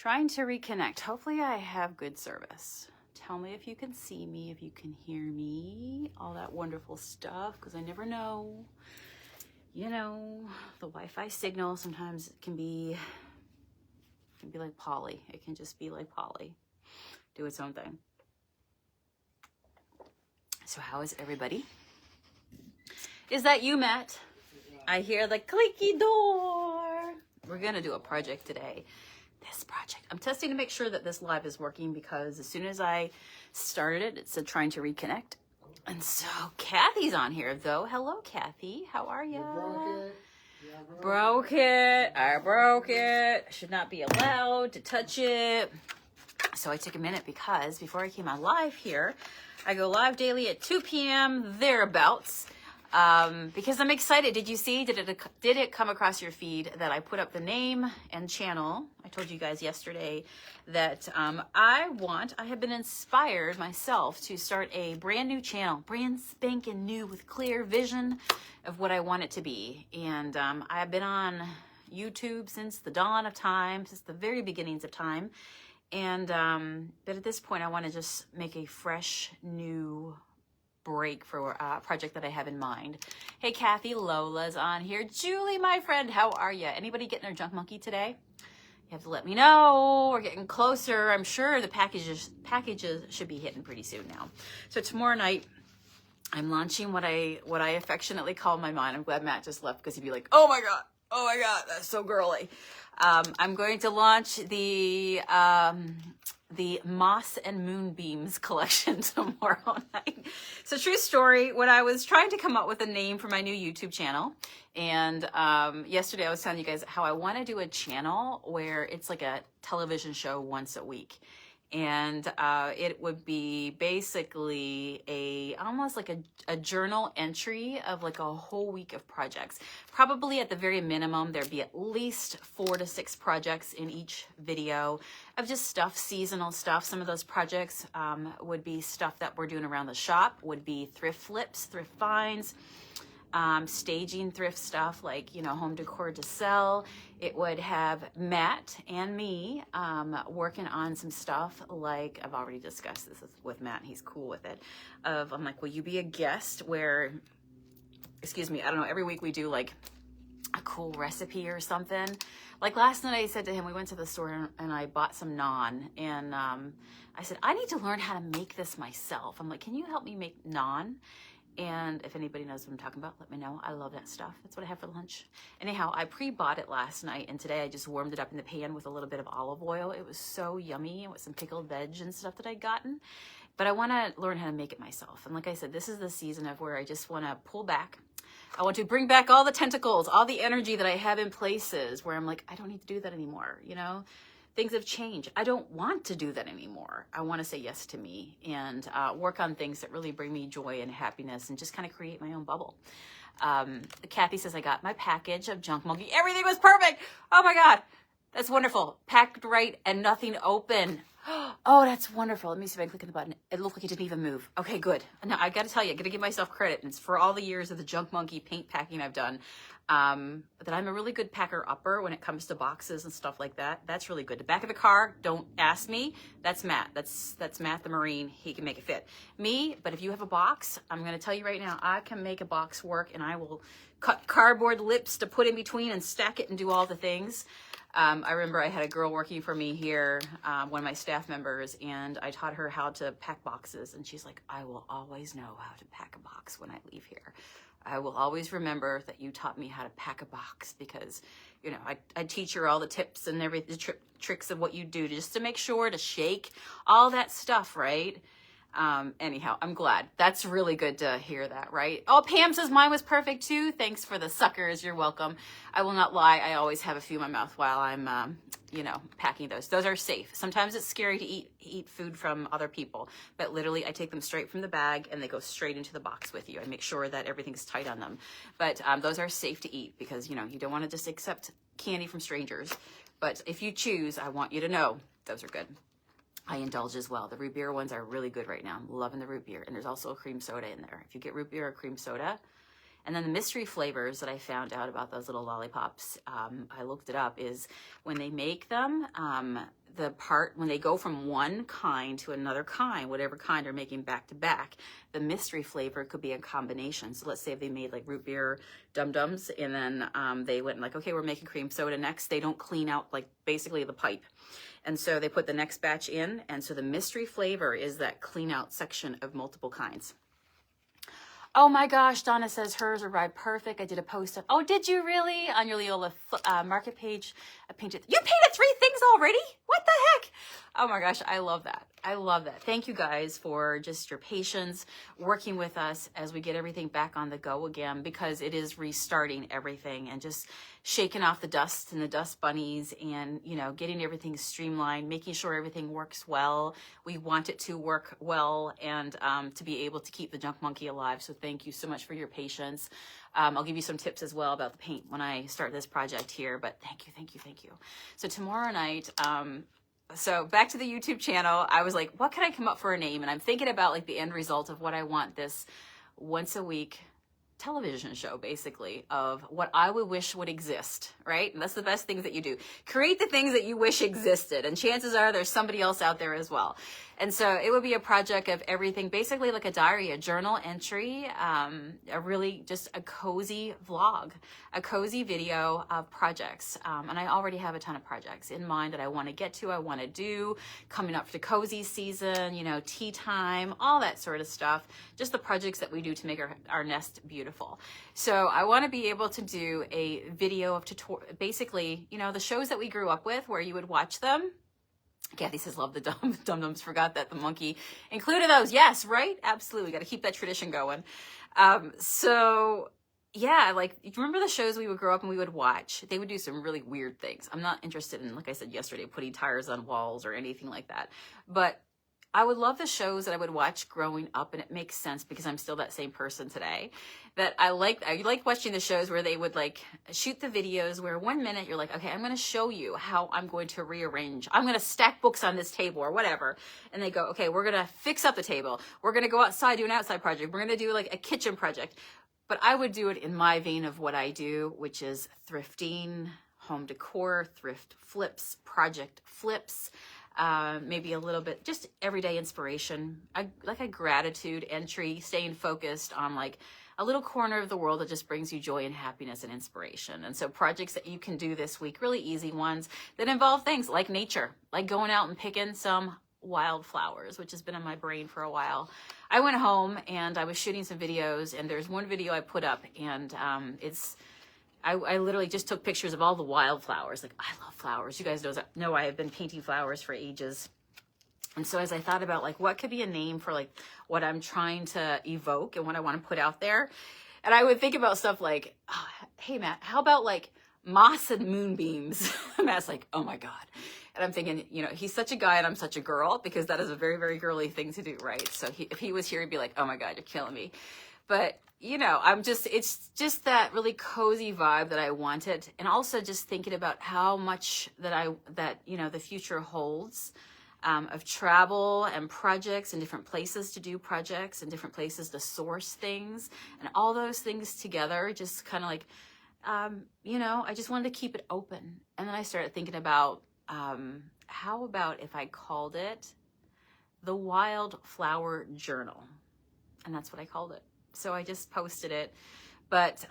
Trying to reconnect. Hopefully I have good service. Tell me if you can see me, if you can hear me, all that wonderful stuff, because I never know. You know, the Wi-Fi signal sometimes it can be like Polly. It can just be like Polly. Do its own thing. So how is everybody? Is that you, Matt? I hear the clicky door. We're going to do a project today. This project. I'm testing to make sure that this live is working because as soon as I started it, it said trying to reconnect. And so Kathy's on here though. Hello, Kathy. How are you? Broke it. I broke it. Should not be allowed to touch it. So I took a minute because before I came on live here, I go live daily at 2 p.m. thereabouts. Because I'm excited. Did you see? Did it come across your feed that I put up the name and channel? I told you guys yesterday that I have been inspired myself to start a brand new channel, brand spanking new with clear vision of what I want it to be. And I've been on YouTube since the dawn of time, since the very beginnings of time. And but at this point, I want to just make a fresh new break for a project that I have in mind. Hey, Kathy, Lola's on here. Julie, my friend, how are you? Anybody getting their junk monkey today? You have to let me know. We're getting closer. I'm sure the packages should be hitting pretty soon now. So tomorrow night, I'm launching what I affectionately call my mind. I'm glad Matt just left because he'd be like, oh my God, that's so girly. I'm going to launch the Moss and Moonbeams collection tomorrow night. So true story, when I was trying to come up with a name for my new YouTube channel, and yesterday I was telling you guys how I want to do a channel where it's like a television show once a week. And it would be basically almost like a journal entry of like a whole week of projects. Probably at the very minimum, there'd be at least 4 to 6 projects in each video of just stuff, seasonal stuff. Some of those projects would be stuff that we're doing around the shop, would be thrift flips, thrift finds, staging thrift stuff like, you know, home decor to sell. It would have Matt and me working on some stuff like, I've already discussed this with Matt, he's cool with it, I'm like, will you be a guest where, excuse me, I don't know, every week we do like a cool recipe or something. Like last night I said to him, we went to the store and I bought some naan, and I said, I need to learn how to make this myself. I'm like, can you help me make naan? And if anybody knows what I'm talking about, let me know. I love that stuff. That's what I have for lunch. Anyhow, I pre-bought it last night, and today I just warmed it up in the pan with a little bit of olive oil. It was so yummy with some pickled veg and stuff that I'd gotten. But I want to learn how to make it myself. And like I said, this is the season of where I just want to pull back. I want to bring back all the tentacles, all the energy that I have in places where I'm like, I don't need to do that anymore, you know? Things have changed. I don't want to do that anymore. I want to say yes to me and work on things that really bring me joy and happiness and just kind of create my own bubble. Kathy says, I got my package of Junk Monkey. Everything was perfect. Oh my God. That's wonderful. Packed right and nothing open. Oh, that's wonderful. Let me see if I can click on the button. It looked like it didn't even move. Okay, good. Now, I got to tell you, I got to give myself credit. And it's for all the years of the Junk Monkey paint packing I've done. That I'm a really good packer-upper when it comes to boxes and stuff like that. That's really good. The back of the car, don't ask me. That's Matt. That's Matt the Marine. He can make it fit. Me, but if you have a box, I'm going to tell you right now, I can make a box work, and I will cut cardboard lips to put in between and stack it and do all the things. I remember I had a girl working for me here, one of my staff members, and I taught her how to pack boxes. And she's like, I will always know how to pack a box when I leave here. I will always remember that you taught me how to pack a box because, you know, I teach her all the tips and the tricks of what you do just to make sure to shake all that stuff, right? Anyhow, I'm glad. That's really good to hear that, right? Oh, Pam says mine was perfect too. Thanks for the suckers. You're welcome. I will not lie. I always have a few in my mouth while I'm, you know, packing those. Those are safe. Sometimes it's scary to eat food from other people, but literally I take them straight from the bag and they go straight into the box with you. I make sure that everything's tight on them. But those are safe to eat because, you know, you don't want to just accept candy from strangers. But if you choose, I want you to know those are good. I indulge as well. The root beer ones are really good right now. I'm loving the root beer. And there's also a cream soda in there. If you get root beer or cream soda. And then the mystery flavors that I found out about those little lollipops, I looked it up, is when they make them, the part, when they go from one kind to another kind, whatever kind they're making back to back, the mystery flavor could be a combination. So let's say if they made like root beer dum-dums, and then they went like, okay, we're making cream soda next. They don't clean out like basically the pipe. And so they put the next batch in. And so the mystery flavor is that clean out section of multiple kinds. Oh my gosh, Donna says hers arrived perfect. I did a post up. Oh, did you really? On your Leola market page, I painted. You painted 3 things already? What the heck? Oh my gosh, I love that. I love that. Thank you guys for just your patience, working with us as we get everything back on the go again, because it is restarting everything and just shaking off the dust and the dust bunnies, and, you know, getting everything streamlined, making sure everything works well. We want it to work well, and to be able to keep the junk monkey alive. So thank you so much for your patience. I'll give you some tips as well about the paint when I start this project here, but thank you, thank you, thank you. So tomorrow night, so back to the YouTube channel, I was like, what can I come up for a name? And I'm thinking about like the end result of what I want this once a week television show, basically, of what I would wish would exist, right? And that's the best things that you do. Create the things that you wish existed, and chances are there's somebody else out there as well. And so it would be a project of everything, basically like a diary, a journal entry, a really just a cozy vlog, a cozy video of projects. And I already have a ton of projects in mind that I want to get to, I want to do, coming up for the cozy season, you know, tea time, all that sort of stuff. Just the projects that we do to make our nest beautiful. So I want to be able to do a video of basically, you know, the shows that we grew up with, where you would watch them. Kathy says, love the dum-dums. Forgot that the monkey included those. Yes, right? Absolutely. Got to keep that tradition going. So yeah, like, you remember the shows we would grow up and we would watch? They would do some really weird things. I'm not interested in, like I said yesterday, putting tires on walls or anything like that. But I would love the shows that I would watch growing up, and it makes sense because I'm still that same person today. That I like watching the shows where they would like shoot the videos where 1 minute you're like, okay, I'm going to show you how I'm going to rearrange. I'm going to stack books on this table or whatever. And they go, okay, we're going to fix up the table. We're going to go outside, do an outside project. We're going to do like a kitchen project. But I would do it in my vein of what I do, which is thrifting, home decor, thrift flips, project flips. Maybe a little bit just everyday inspiration, like a gratitude entry, staying focused on like a little corner of the world that just brings you joy and happiness and inspiration. And so projects that you can do this week, really easy ones that involve things like nature, like going out and picking some wildflowers, which has been in my brain for a while. I went home and I was shooting some videos, and there's one video I put up, and I literally just took pictures of all the wildflowers. Like, I love flowers. You guys know I have been painting flowers for ages. And so as I thought about like what could be a name for like what I'm trying to evoke and what I want to put out there, and I would think about stuff like, oh, hey Matt, how about like moss and moonbeams? Matt's like, oh my God. And I'm thinking, you know, he's such a guy and I'm such a girl, because that is a very, very girly thing to do, right? So if he was here, he'd be like, oh my God, you're killing me. But, you know, it's just that really cozy vibe that I wanted. And also just thinking about how much that you know, the future holds, of travel and projects and different places to do projects and different places to source things, and all those things together, just kind of like, you know, I just wanted to keep it open. And then I started thinking about, how about if I called it the Wildflower Journal? And that's what I called it. So I just posted it. But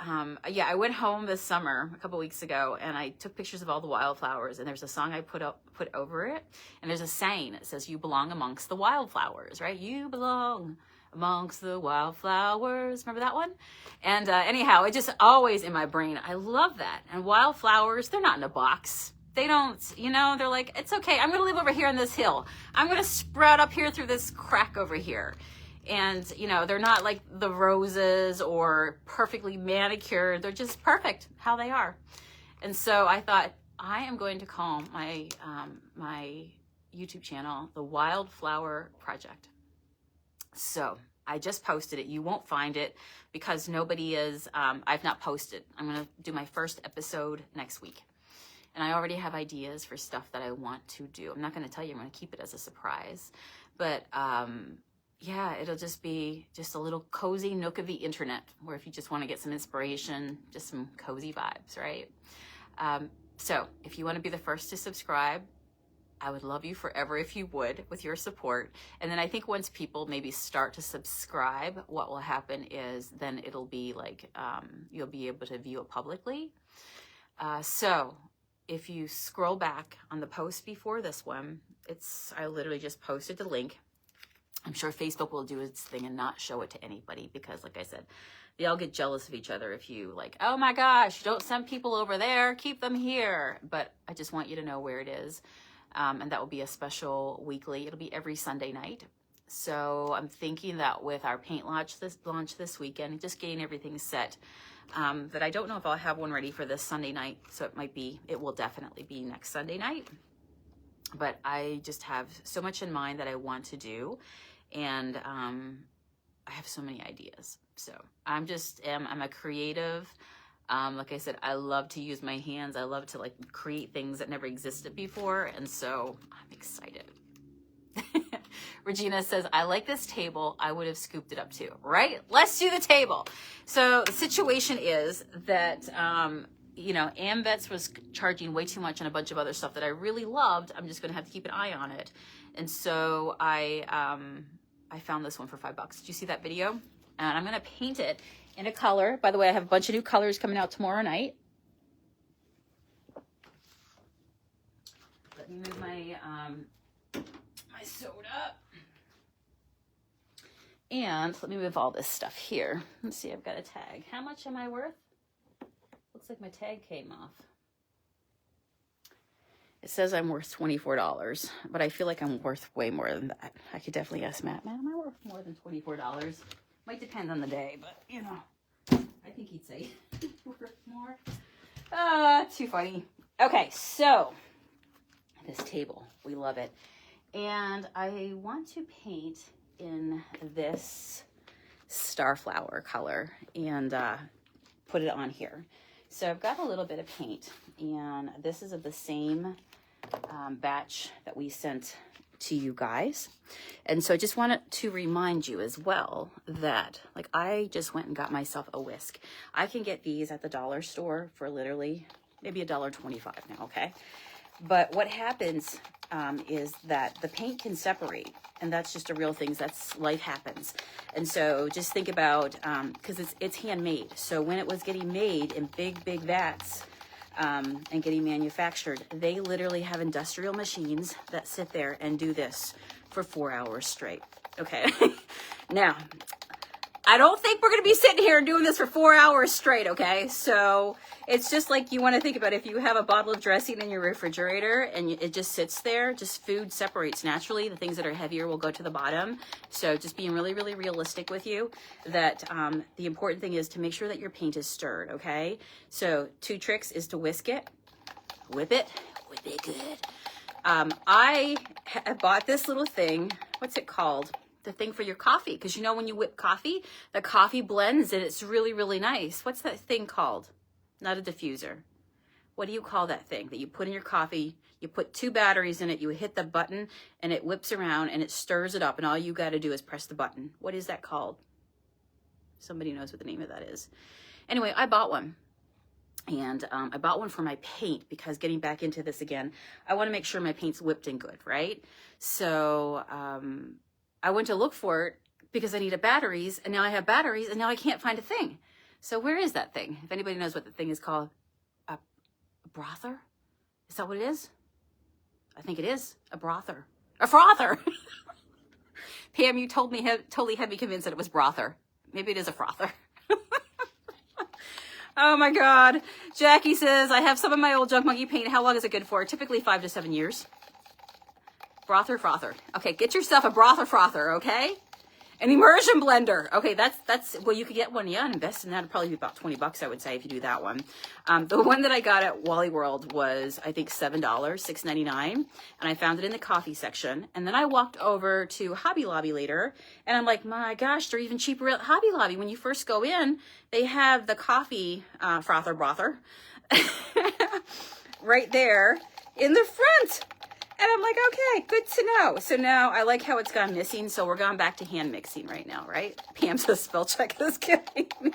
yeah, I went home this summer, a couple weeks ago, and I took pictures of all the wildflowers, and there's a song I put over it, and there's a saying that says, you belong amongst the wildflowers, right? You belong amongst the wildflowers. Remember that one? And anyhow, it just always in my brain. I love that. And wildflowers, they're not in a box. They don't, you know, they're like, it's okay. I'm going to live over here on this hill. I'm going to sprout up here through this crack over here. And, you know, they're not like the roses or perfectly manicured. They're just perfect how they are. And so I thought, I am going to call my, my YouTube channel, The Wildflower Project. So I just posted it. You won't find it because nobody is, I've not posted. I'm going to do my first episode next week. And I already have ideas for stuff that I want to do. I'm not going to tell you. I'm going to keep it as a surprise. But, yeah, it'll just be just a little cozy nook of the internet, where if you just want to get some inspiration, just some cozy vibes, right? So if you want to be the first to subscribe, I would love you forever if you would, with your support. And then I think once people maybe start to subscribe, what will happen is then it'll be like, you'll be able to view it publicly. So if you scroll back on the post before this one, I literally just posted the link. I'm sure Facebook will do its thing and not show it to anybody because, like I said, they all get jealous of each other if you like, oh my gosh, don't send people over there, keep them here. But I just want you to know where it is. And that will be a special weekly. It'll be every Sunday night. So I'm thinking that with our paint launch this weekend, just getting everything set, that I don't know if I'll have one ready for this Sunday night. So it will definitely be next Sunday night. But I just have so much in mind that I want to do. And I have so many ideas. So I'm a creative. Like I said, I love to use my hands. I love to like create things that never existed before. And so I'm excited. Regina says, I like this table. I would have scooped it up too, right? Let's do the table. So the situation is that, AmVets was charging way too much on a bunch of other stuff that I really loved. I'm just going to have to keep an eye on it. And so I found this one for $5. Did you see that video? And I'm going to paint it in a color. By the way, I have a bunch of new colors coming out tomorrow night. Let me move my my soda. And let me move all this stuff here. Let's see, I've got a tag. How much am I worth? Looks like my tag came off. It says I'm worth $24, but I feel like I'm worth way more than that. I could definitely ask Matt, am I worth more than $24? Might depend on the day, but I think he'd say worth more. Too funny. Okay, so this table, we love it. And I want to paint in this starflower color and put it on here. So I've got a little bit of paint, and this is of the same batch that we sent to you guys. And so I just wanted to remind you as well that like I just went and got myself a whisk. I can get these at the dollar store for literally maybe $1.25 now, okay? But what happens is that the paint can separate, and that's just a real thing. That's life happens. And so just think about, because it's handmade. So when it was getting made in big vats and getting manufactured, they literally have industrial machines that sit there and do this for 4 hours straight. Okay. Now, I don't think we're going to be sitting here and doing this for 4 hours straight, okay? So it's just like you want to think about if you have a bottle of dressing in your refrigerator and it just sits there, just food separates naturally. The things that are heavier will go to the bottom. So just being really, really realistic with you that the important thing is to make sure that your paint is stirred, okay? So 2 tricks is to whisk it, whip it good. I bought this little thing. What's it called? The thing for your coffee, because you know when you whip coffee, the coffee blends and it's really, really nice. What's that thing called? Not a diffuser. What do you call that thing that you put in your coffee? You put 2 batteries in it, you hit the button, and it whips around and it stirs it up, and all you got to do is press the button. What is that called? Somebody knows what the name of that is. Anyway, I bought one. And I bought one for my paint because getting back into this again, I want to make sure my paint's whipped and good, right? So I went to look for it because I needed batteries, and now I have batteries, and now I can't find a thing. So where is that thing? If anybody knows what the thing is called, a brother? Is that what it is? I think it is a brother. A frother. Pam, you totally had me convinced that it was brother. Maybe it is a frother. Oh my God. Jackie says, I have some of my old Junk Monkey paint. How long is it good for? Typically 5 to 7 years. Brother frother. Okay, get yourself a brother frother, okay? An immersion blender. Okay, that's well, you could get one, yeah, and invest in that. It'd probably be about $20, I would say, if you do that one. The one that I got at Wally World was, I think, $7, $6.99, and I found it in the coffee section. And then I walked over to Hobby Lobby later, and I'm like, my gosh, they're even cheaper at Hobby Lobby. When you first go in, they have the coffee brother right there in the front. And I'm like, okay, good to know. So now I like how it's gone missing. So we're going back to hand mixing right now, right? Pam says spell check is killing me.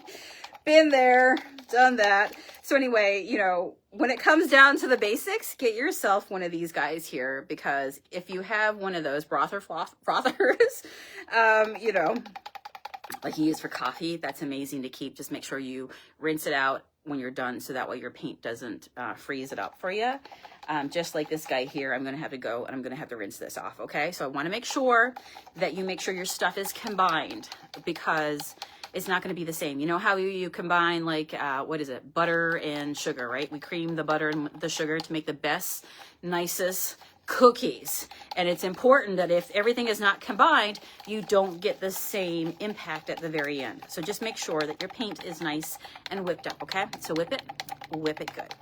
Been there. done that. So anyway, you know, when it comes down to the basics, get yourself one of these guys here, because if you have one of those frothers, you know, like you use for coffee, that's amazing to keep. Just make sure you rinse it out when you're done, so that way your paint doesn't freeze it up for you. Just like this guy here, I'm gonna have to go and I'm gonna have to rinse this off, okay? So I wanna make sure that you make sure your stuff is combined, because it's not gonna be the same. You know how you combine, like, what is it? Butter and sugar, right? We cream the butter and the sugar to make the best, nicest cookies. And it's important that if everything is not combined, you don't get the same impact at the very end. So just make sure that your paint is nice and whipped up, okay? So whip it good.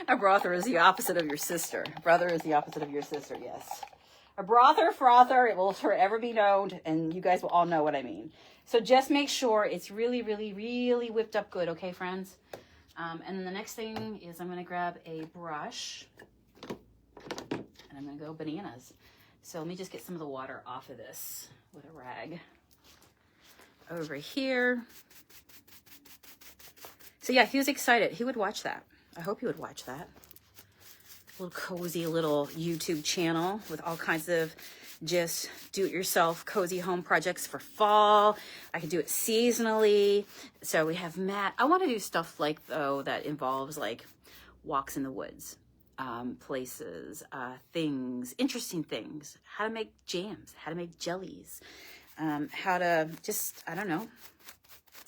A brother is the opposite of your sister. Brother is the opposite of your sister, yes. A brother, frother, it will forever be known, and you guys will all know what I mean. So just make sure it's really, really, really whipped up good, okay, friends? And then the next thing is I'm going to grab a brush, and I'm going to go bananas. So let me just get some of the water off of this with a rag. Over here. So yeah, he was excited. He would watch that. I hope he would watch that. A little cozy little YouTube channel with all kinds of just do-it-yourself cozy home projects for fall. I can do it seasonally. So we have Matt. I want to do stuff like, though, that involves like walks in the woods, places, things, interesting things, how to make jams, how to make jellies, how to just, I don't know.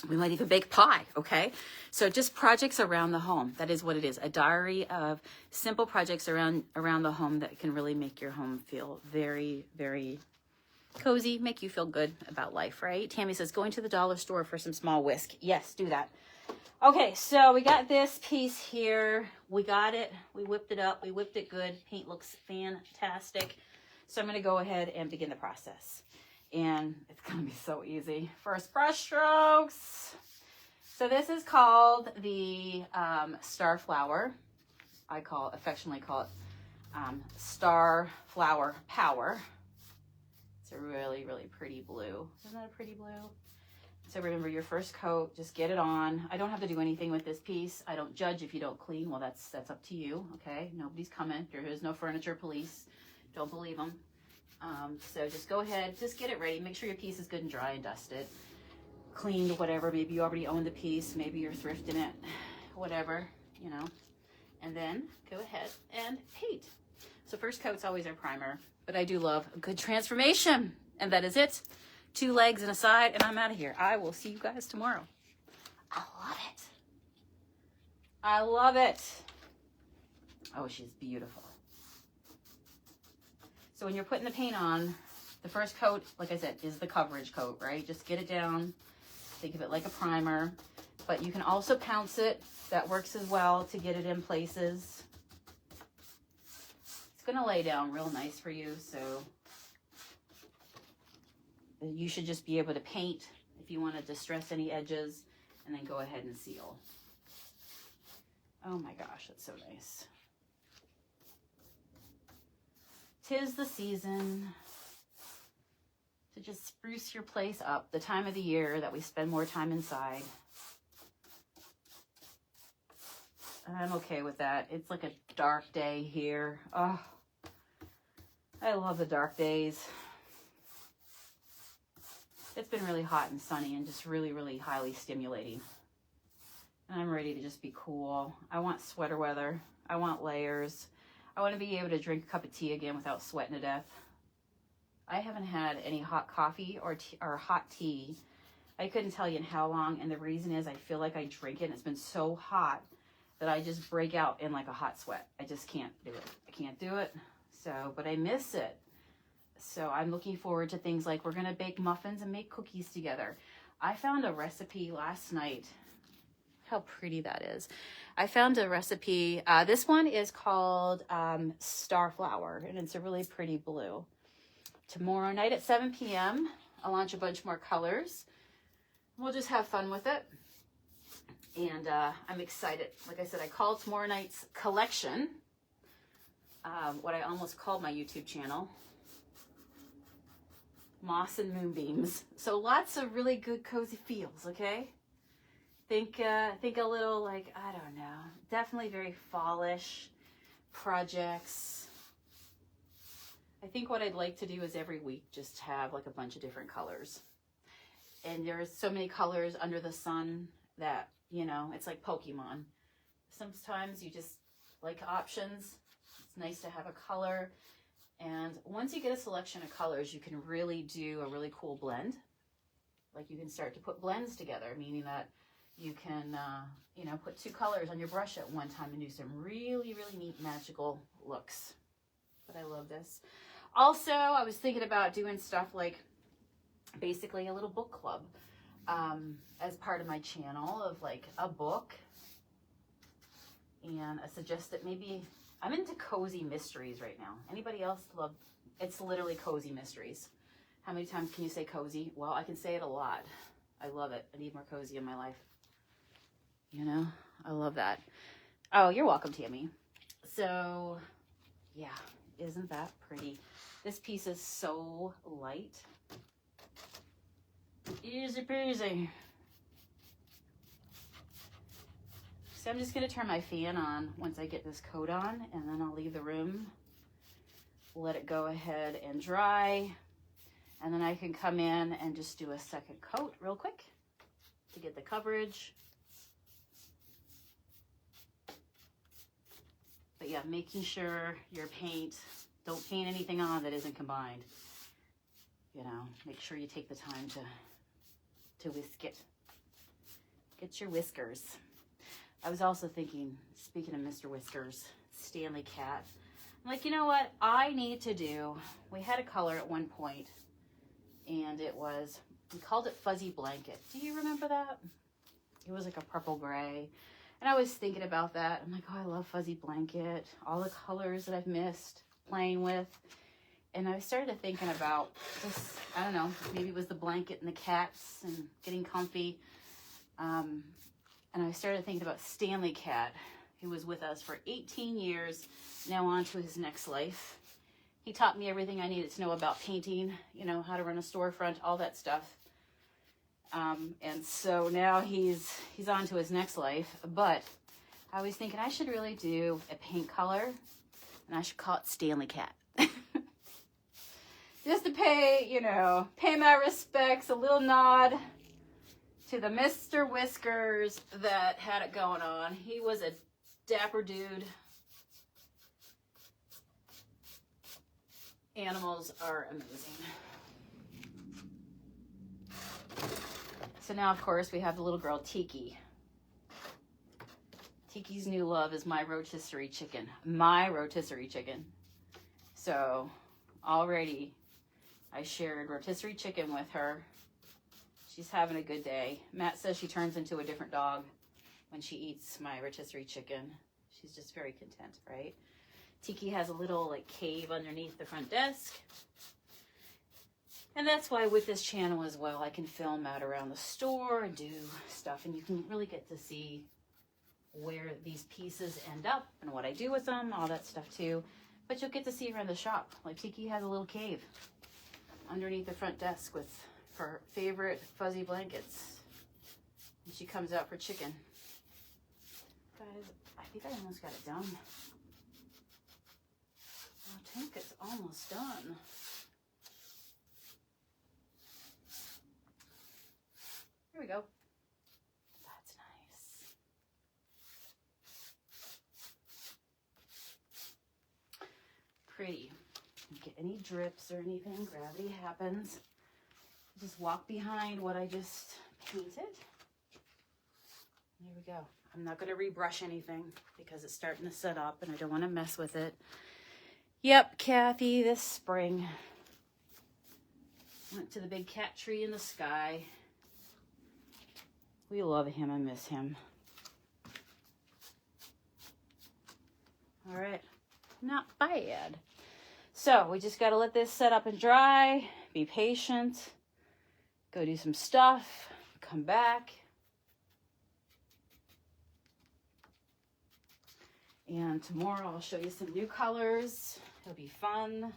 We might even bake pie, okay? So just projects around the home. That is what it is. A diary of simple projects around the home that can really make your home feel very, very cozy, make you feel good about life, right? Tammy says, going to the dollar store for some small whisk. Yes, do that. Okay, so we got this piece here. We got it. We whipped it up. We whipped it good. Paint looks fantastic. So I'm going to go ahead and begin the process. And it's going to be so easy. First brush strokes. So this is called the Star Flower. I affectionately call it Star Flower Power. It's a really, really pretty blue. Isn't that a pretty blue? So remember, your first coat, just get it on. I don't have to do anything with this piece. I don't judge if you don't clean. Well, that's up to you, okay? Nobody's coming. There is no furniture police. Don't believe them. So just go ahead, just get it ready. Make sure your piece is good and dry and dusted. Cleaned, whatever. Maybe you already own the piece. Maybe you're thrifting it. Whatever, you know. And then go ahead and paint. So first coat's always our primer. But I do love a good transformation. And that is it. 2 legs and a side, and I'm out of here. I will see you guys tomorrow. I love it. I love it. Oh, she's beautiful. So when you're putting the paint on, the first coat, like I said, is the coverage coat, right? Just get it down. Think of it like a primer. But you can also pounce it. That works as well to get it in places. It's going to lay down real nice for you, so you should just be able to paint if you want to distress any edges, and then go ahead and seal. Oh my gosh, that's so nice. 'Tis the season to just spruce your place up, the time of the year that we spend more time inside. And I'm okay with that. It's like a dark day here. Oh, I love the dark days. It's been really hot and sunny and just really, really highly stimulating. And I'm ready to just be cool. I want sweater weather. I want layers. I want to be able to drink a cup of tea again without sweating to death. I haven't had any hot coffee or hot tea. I couldn't tell you in how long, and the reason is I feel like I drink it and it's been so hot that I just break out in like a hot sweat. I just can't do it. I can't do it. So, but I miss it. So I'm looking forward to things like we're going to bake muffins and make cookies together. I found a recipe last night. How pretty that is. I found a recipe. This one is called Star Flower, and it's a really pretty blue. Tomorrow night at 7 p.m., I'll launch a bunch more colors. We'll just have fun with it. And I'm excited. Like I said, I called tomorrow night's collection what I almost called my YouTube channel, Moss and Moonbeams. So lots of really good cozy feels, okay? Think a little like, I don't know, definitely very fallish projects. I think what I'd like to do is every week just have like a bunch of different colors. And there's so many colors under the sun that, you know, it's like Pokemon. Sometimes you just like options. It's nice to have a color. And once you get a selection of colors, you can really do a really cool blend. Like you can start to put blends together, meaning that you can, you know, put two colors on your brush at one time and do some really, really neat magical looks. But I love this. Also, I was thinking about doing stuff like basically a little book club as part of my channel of like a book. And I suggest that maybe, I'm into cozy mysteries right now. Anybody else love, it's literally cozy mysteries. How many times can you say cozy? Well, I can say it a lot. I love it. I need more cozy in my life. You know, I love that. Oh, you're welcome, Tammy. So, yeah, isn't that pretty? This piece is so light. Easy peasy. So I'm just going to turn my fan on once I get this coat on, and then I'll leave the room, let it go ahead and dry, and then I can come in and just do a second coat real quick to get the coverage. But yeah, making sure your paint, don't paint anything on that isn't combined. You know, make sure you take the time to whisk it. Get your whiskers. I was also thinking, speaking of Mr. Whiskers, Stanley Cat. I'm like, you know what I need to do? We had a color at one point, and it was, we called it Fuzzy Blanket. Do you remember that? It was like a purple gray. And I was thinking about that. I'm like, oh, I love Fuzzy Blanket. All the colors that I've missed playing with. And I started thinking about just, I don't know, maybe it was the blanket and the cats and getting comfy. And I started thinking about Stanley Cat, who was with us for 18 years, now on to his next life. He taught me everything I needed to know about painting, you know, how to run a storefront, all that stuff. And so now he's on to his next life. But I was thinking I should really do a paint color, and I should call it Stanley Cat. Just to pay, you know, pay my respects, a little nod to the Mr. Whiskers that had it going on. He was a dapper dude. Animals are amazing. So now, of course, we have the little girl, Tiki. Tiki's new love is my rotisserie chicken. My rotisserie chicken. So, already, I shared rotisserie chicken with her. She's having a good day. Matt says she turns into a different dog when she eats my rotisserie chicken. She's just very content, right? Tiki has a little like cave underneath the front desk. And that's why with this channel as well, I can film out around the store and do stuff. And you can really get to see where these pieces end up and what I do with them, all that stuff too. But you'll get to see around the shop. Like Tiki has a little cave underneath the front desk with her favorite fuzzy blankets. And she comes out for chicken. Guys, I think I almost got it done. I think it's almost done. Here we go. That's nice. Pretty. Don't get any drips or anything. Gravity happens. Just walk behind what I just painted. Here we go. I'm not going to rebrush anything because it's starting to set up and I don't want to mess with it. Yep, Kathy, this spring. Went to the big cat tree in the sky. We love him. I miss him. All right. Not bad. So we just got to let this set up and dry. Be patient. Go do some stuff. Come back. And tomorrow I'll show you some new colors. It'll be fun.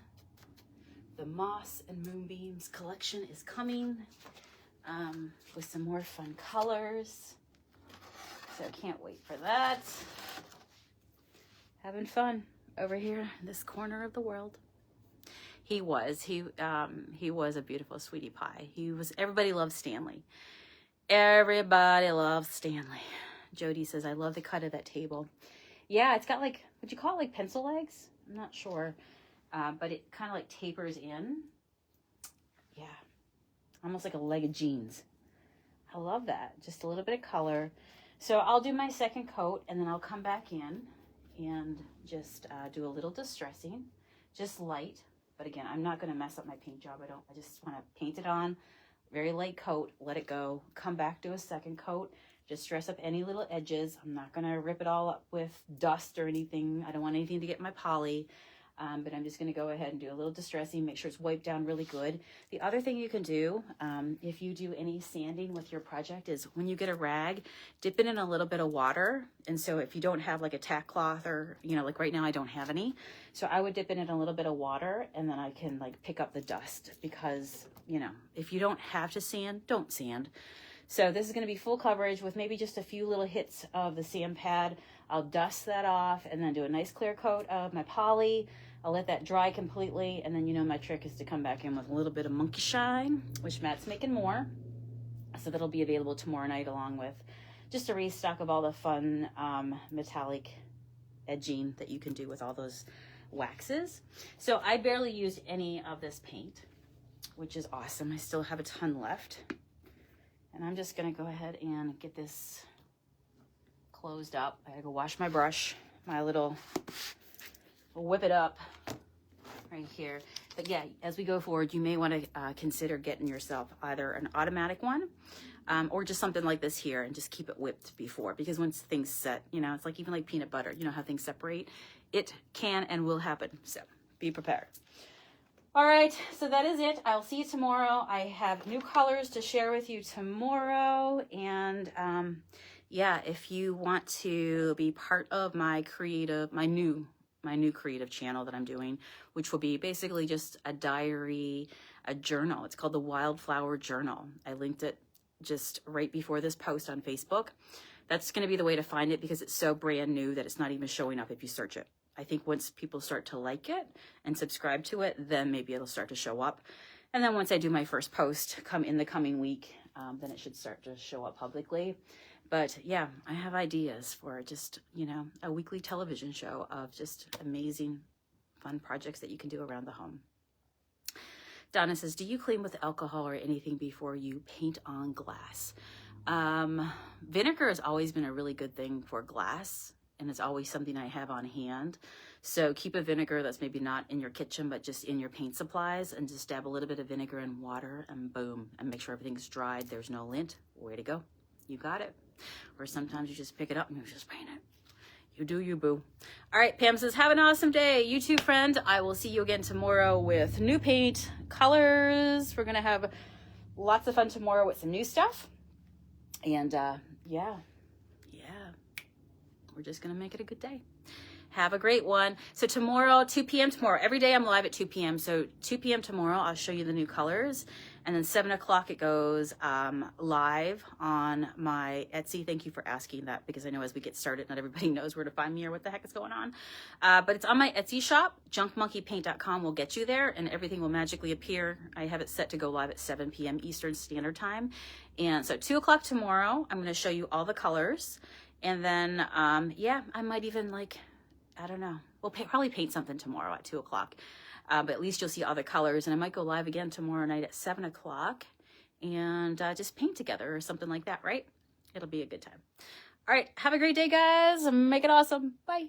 The Moss and Moonbeams collection is coming with some more fun colors. So can't wait for that. Having fun over here in this corner of the world. He was a beautiful sweetie pie. Everybody loves Stanley. Everybody loves Stanley. Jody says, I love the cut of that table. Yeah, it's got like, would you call it like pencil legs? I'm not sure. But it kind of like tapers in. Yeah. Almost like a leg of jeans. I love that. Just a little bit of color. So I'll do my second coat and then I'll come back in and just do a little distressing. Just light. But again, I'm not going to mess up my paint job. I just want to paint it on. Very light coat. Let it go. Come back, do a second coat. Just dress up any little edges. I'm not going to rip it all up with dust or anything. I don't want anything to get in my poly. But I'm just going to go ahead and do a little distressing, make sure it's wiped down really good. The other thing you can do, if you do any sanding with your project, is when you get a rag, dip it in a little bit of water. And so if you don't have like a tack cloth or, like right now I don't have any. So I would dip it in a little bit of water and then I can like pick up the dust because, if you don't have to sand, don't sand. So this is going to be full coverage with maybe just a few little hits of the sand pad. I'll dust that off and then do a nice clear coat of my poly. I'll let that dry completely, and then my trick is to come back in with a little bit of monkey shine, which Matt's making more. So that'll be available tomorrow night along with just a restock of all the fun metallic edging that you can do with all those waxes. So I barely used any of this paint, which is awesome. I still have a ton left. And I'm just gonna go ahead and get this closed up. I gotta go wash my brush, my little whip it up right here. But yeah, as we go forward, you may want to consider getting yourself either an automatic one or just something like this here and just keep it whipped before, because once things set, it's like even like peanut butter, how things separate, it can and will happen. So be prepared. All right, so that is it. I'll see you tomorrow. I have new colors to share with you tomorrow. And yeah, if you want to be part of my new creative channel that I'm doing, which will be basically just a diary, a journal. It's called the Wildflower Journal. I linked it just right before this post on Facebook. That's going to be the way to find it because it's so brand new that it's not even showing up if you search it. I think once people start to like it and subscribe to it, then maybe it'll start to show up. And then once I do my first post in the coming week, then it should start to show up publicly. But yeah, I have ideas for just, a weekly television show of just amazing, fun projects that you can do around the home. Donna says, do you clean with alcohol or anything before you paint on glass? Vinegar has always been a really good thing for glass, and it's always something I have on hand. So keep a vinegar that's maybe not in your kitchen, but just in your paint supplies, and just dab a little bit of vinegar in water and boom, and make sure everything's dried. There's no lint. Way to go. You got it. Or sometimes you just pick it up and you just paint it. You do you, boo. All right, Pam says, have an awesome day. You too, friend. I will see you again tomorrow with new paint, colors. We're going to have lots of fun tomorrow with some new stuff. And yeah, we're just going to make it a good day. Have a great one. So tomorrow, 2 p.m. tomorrow. Every day I'm live at 2 p.m. So 2 p.m. tomorrow, I'll show you the new colors. And then 7 o'clock it goes live on my Etsy. Thank you for asking that, because I know as we get started, not everybody knows where to find me or what the heck is going on. But it's on my Etsy shop. junkmonkeypaint.com will get you there and everything will magically appear. I have it set to go live at 7 p.m. Eastern Standard Time. And so 2 o'clock tomorrow, I'm going to show you all the colors. And then, yeah, I might even I don't know. We'll probably paint something tomorrow at 2 o'clock. But at least you'll see all the colors. And I might go live again tomorrow night at 7 o'clock and just paint together or something like that, right? It'll be a good time. All right. Have a great day, guys. Make it awesome. Bye.